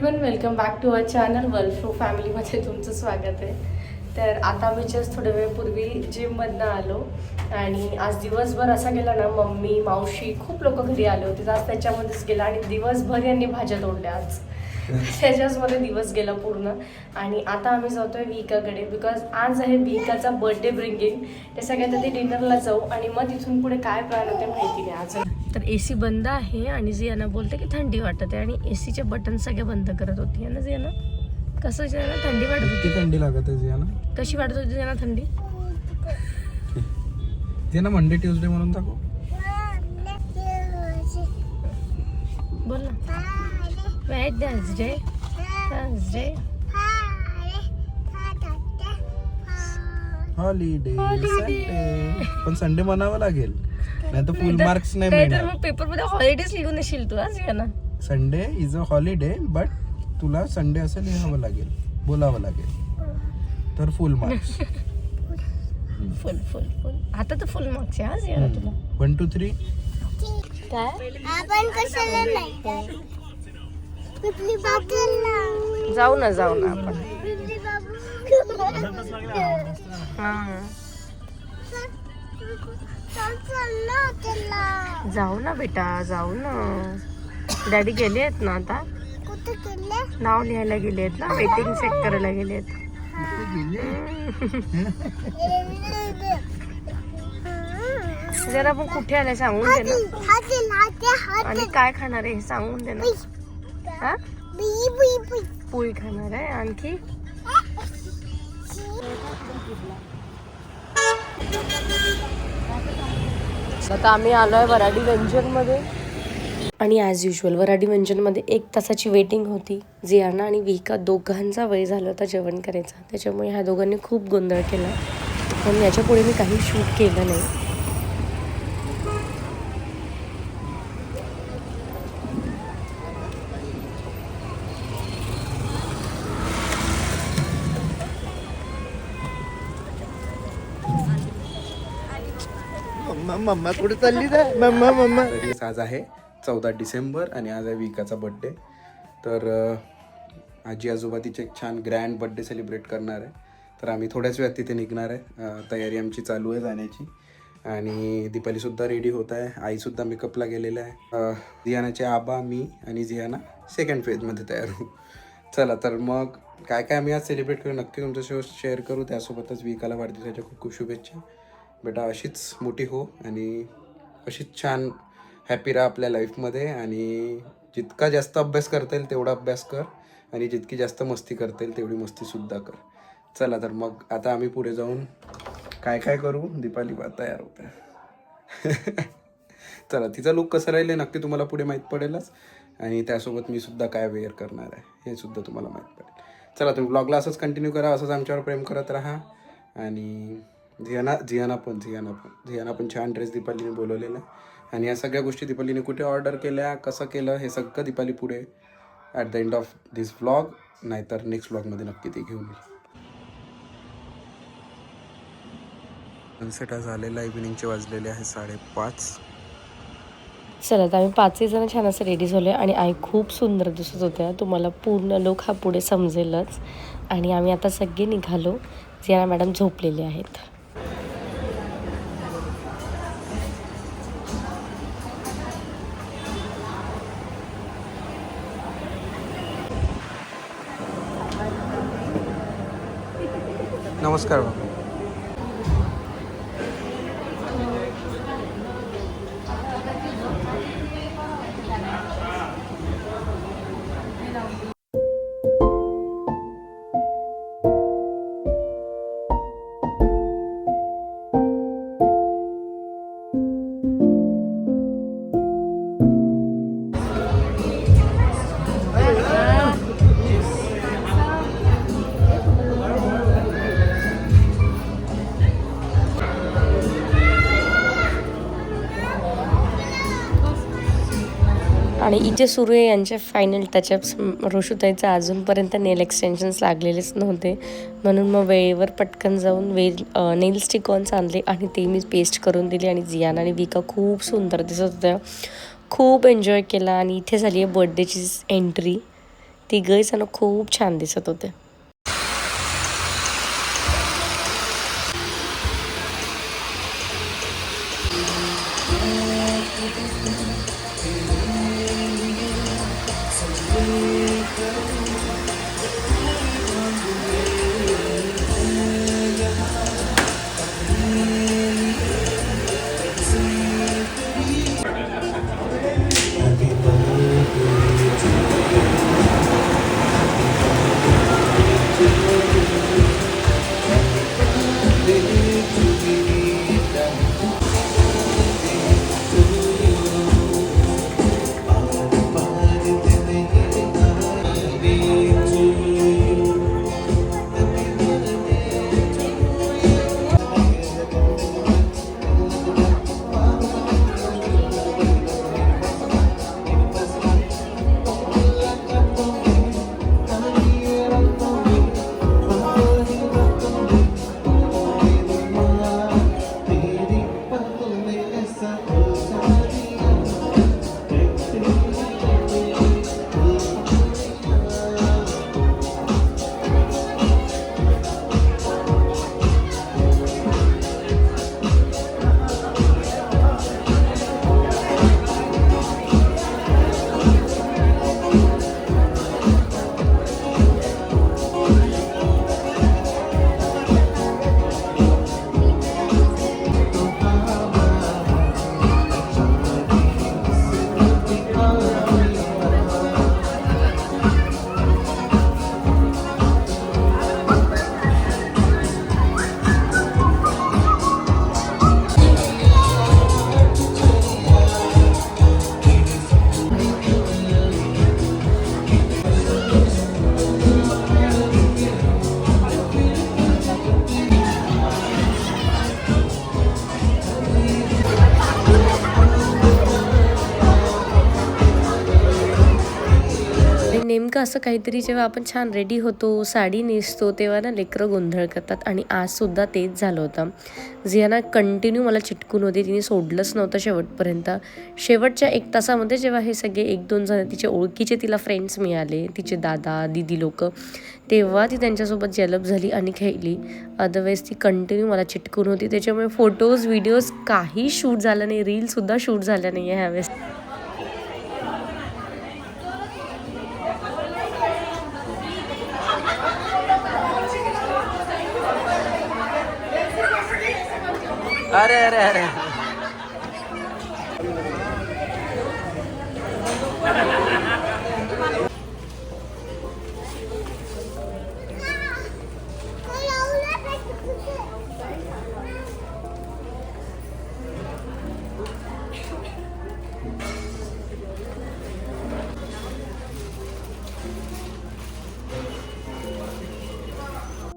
Everyone, welcome back to our channel world flow फॅमिलीमध्ये तुमचं स्वागत आहे. तर आता मी जस्ट थोड्या वेळपूर्वी जिममधनं आलो आणि आज दिवसभर असा गेला ना, मम्मी मावशी खूप लोक घरी आले होते, आज त्याच्यामध्येच गेला आणि दिवसभर यांनी भाज्या तोडल्या आज त्याच्याचमध्ये दिवस गेला पूर्ण. आणि आता आम्ही जातोय विकाकडे, बिकॉज आज आहे विकाचा बर्थडे ब्रिंगिंग. ते सगळ्यात आधी डिनरला जाऊ आणि मग तिथून पुढे काय प्लॅन होते माहिती नाही. आज तर AC बंद आहे आणि जियाना बोलते की थंडी वाटत आहे आणि AC चे बटन सगळे बंद करत होती ना जियाना. कसं जियाना थंडी वाटत होती? थंडी लागत आहे जियाना. कशी वाटत होती जियाना थंडी? जियाना मंडे ट्यूजडे म्हणून टाकू. बोल ना. थर्सडे हॉलिडे संडे, पण संडे म्हणावं लागेल, नाही तर फुल मार्क्स नाही मिळणार. मग पेपर मध्ये हॉलिडेज लिहून येशील तू आज Jiyana. Sunday is a holiday, but तुला संडे असं लिहावं लागेल, बोलावं लागेल, तर फुल मार्क्स. फुल फुल फुल आता तर फुल मार्क्स आहे आज जियाना तुला. 1 2 3 काय आपण कशाला नाही पिपली बाबूला जाऊ ना आपण. पिपली बाबू हा चल ना त्याला जाऊ ना बेटा, जाऊ ना. डॅडी गेले आहेत ना आता, कुठे गेले नाव लिहायला गेले आहेत ना, वेटिंग चेक करायला गेले आहेत. जरा आपण कुठे आले सांगून दे ना, आणि काय खाणार आहे हे सांगून दे ना. हा पोळी खाणार आहे, आणखी आता आम्ही आलोय वराडी व्यंजनमध्ये आणि ॲज युजल वराडी व्यंजनमध्ये 1 तासाची वेटिंग होती. जियाना आणि विका दोघांचा वेळ झाला होता जेवण करायचा, त्याच्यामुळे ह्या दोघांनी खूप गोंधळ केला. पण याच्या पुढे मी काही शूट केलं नाही. मम्मा कुठे चालली ना मम्मा. आज आहे 14 डिसेंबर आणि आज आहे विकाचा बर्थडे. तर आजी आजोबा तिचे एक छान ग्रँड बर्थडे सेलिब्रेट करणार आहे. तर आम्ही थोड्याच वेळात तिथे निघणार आहे. तयारी आमची चालू आहे जाण्याची. आणि दीपालीसुद्धा रेडी होत आहे, आईसुद्धा मेकअपला गेलेलं आहे. जियानाचे आबा, मी आणि जियाना सेकंड फेजमध्ये तयार होऊ. चला तर मग काय काय आम्ही आज सेलिब्रेट करू नक्की तुमच्यासोबत शेअर करू. त्यासोबतच विकाला वाढदिवसाच्या खूप खूप शुभेच्छा. बेटा अशीच मोठी हो आणि अशीच छान हॅपी राहा आपल्या लाईफमध्ये. आणि जितका जास्त अभ्यास करता येईल तेवढा अभ्यास कर आणि जितकी जास्त मस्ती करता येईल तेवढी मस्तीसुद्धा कर. चला तर मग आता आम्ही पुढे जाऊन काय काय करू. दीपाली तयार होते. चला, तिचा लुक कसं राहील नक्की तुम्हाला पुढे माहीत पडेलच. आणि त्यासोबत मी सुद्धा काय वेअर करणार आहे हे सुद्धा तुम्हाला माहीत पडेल. चला, तुम्ही ब्लॉगला असंच कंटिन्यू करा, असंच आमच्यावर प्रेम करत राहा. आणि जियाना पण छान ड्रेस दीपालीने बोलवलेला आहे. आणि या सगळ्या गोष्टी दीपालीने कुठे ऑर्डर केल्या, कसं केलं हे सगळं दीपाली पुढे at the end of this vlog नाहीतर नेक्स्ट व्लॉगमध्ये नक्की ते घेऊन येईल. सनसेट आज आलेला, इव्हिनिंगचे वाजलेले आहे 5:30. चला तर आम्ही 5 जण छान असं रेडी झालो आणि आई खूप सुंदर दिसत होत्या. तुम्हाला पूर्ण लुक हा पुढे समजेलच. आणि आम्ही आता सगळे निघालो. जियाना मॅडम झोपलेले आहेत. नमस्कार बाबा. आणि इथे सुरू आहे यांचे फायनल टचअप्स. ऋषुताईचं अजूनपर्यंत नेल एक्सटेन्शन्स लागलेलेच नव्हते, म्हणून मग वेळेवर पटकन जाऊन नेल स्टिक ऑन्स आणले आणि ते मी पेस्ट करून दिली. आणि जियाना आणि विका खूप सुंदर दिसत होत्या, खूप एन्जॉय केला. आणि इथे झाली आहे बर्थडेची एंट्री. तिघही जण खूप छान दिसत होते. नेमकं असं काहीतरी जेव्हा आपण छान रेडी होतो, साडी नेसतो, तेव्हा ना लेकरं गोंधळ करतात. आणि आजसुद्धा तेच झालं होतं. झियाना कंटिन्यू मला चिटकून होती, तिने सोडलंच नव्हतं शेवटपर्यंत. शेवटच्या 1 तासामध्ये जेव्हा हे सगळे 1-2 जण तिचे ओळखीचे तिला फ्रेंड्स मिळाले, तिचे दादा दीदी लोक, तेव्हा ती त्यांच्यासोबत जेलप झाली आणि खेळली. अदरवाईज ती कंटिन्यू मला चिटकून होती. त्याच्यामुळे फोटोज व्हिडिओज काही शूट झालं नाही, रीलसुद्धा शूट झाल्या नाही आहे ह्यावेळेस. अरे अरे अरे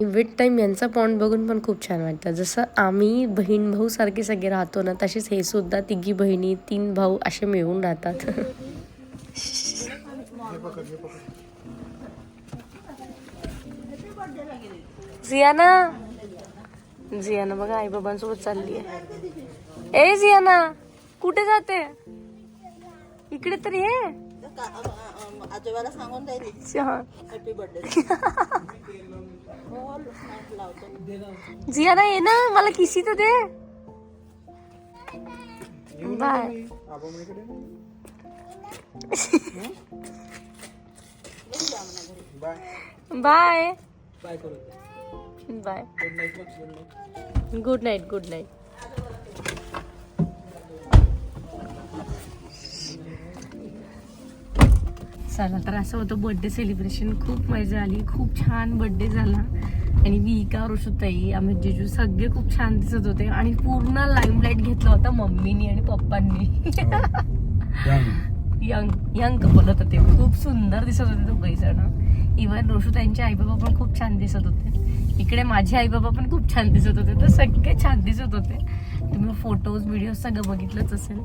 विथ टाईम यांचा बॉन्ड बघून पण खूप छान वाटतं. जसं आम्ही बहीण भाऊ सारखे सगळे राहतो ना, तसेच हे सुद्धा 3 बहिणी 3 भाऊ असे मिळून राहतात. झियाना झियाना बघा आई बाबांसोबत चालली आहे. ए झियाना कुठे जाते? इकडे तरी हे आजोबाला सांगून द्यायची छान. Happy birthday. झियाना ये ना, मला किसी तर दे. Bye bye bye. Good night good night. चला तर असं होतं बर्थडे सेलिब्रेशन. खूप मजा आली, खूप छान बर्थडे झाला. आणि विका, ऋषुताई, आम्ही जिजू सगळे खूप छान दिसत होते. आणि पूर्ण लाईमलाईट घेतला होता मम्मीनी आणि पप्पांनी. यंग कपल होतं ते, खूप सुंदर दिसत होते दोघही जण. इव्हन ऋषुताईंचे आई बाबा पण खूप छान दिसत होते. इकडे माझे आई बाबा पण खूप छान दिसत होते. तर सगळे छान दिसत होते. तुम्ही फोटोज व्हिडिओज सगळं बघितलंच असेल.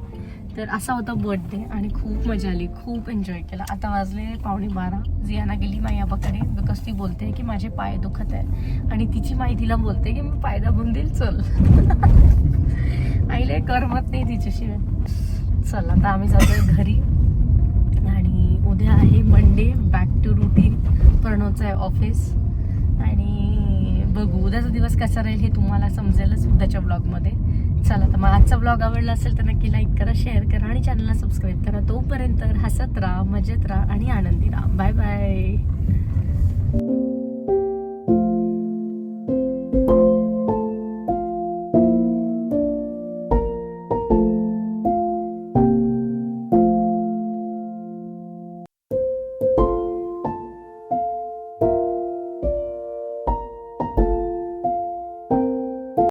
तर असा होता बर्थडे आणि खूप मजा आली, खूप एन्जॉय केला. आता वाजले 11:15. झियाना गेली माझ्या आबाकडे, बिकॉज ती बोलते की माझे पाय दुखत आहे. आणि तिची माई तिला बोलते की मी पाय दाबून देईल, चल. आईला करमत नाही तिच्याशिवाय. चल आता आम्ही जातोय घरी. आणि उद्या आहे मंडे, बॅक टू रुटीन. 9चं आहे ऑफिस. आणि बघू उद्याचा दिवस कसा राहील हे तुम्हाला समजेलच उद्याच्या ब्लॉगमध्ये. चला तर मग आजचा ब्लॉग आवडला असेल तर नक्की लाईक करा, शेअर करा आणि चॅनलला सबस्क्राईब करा. तोपर्यंत हसत राहा, मजेत राहा आणि आनंदी राहा. Bye bye.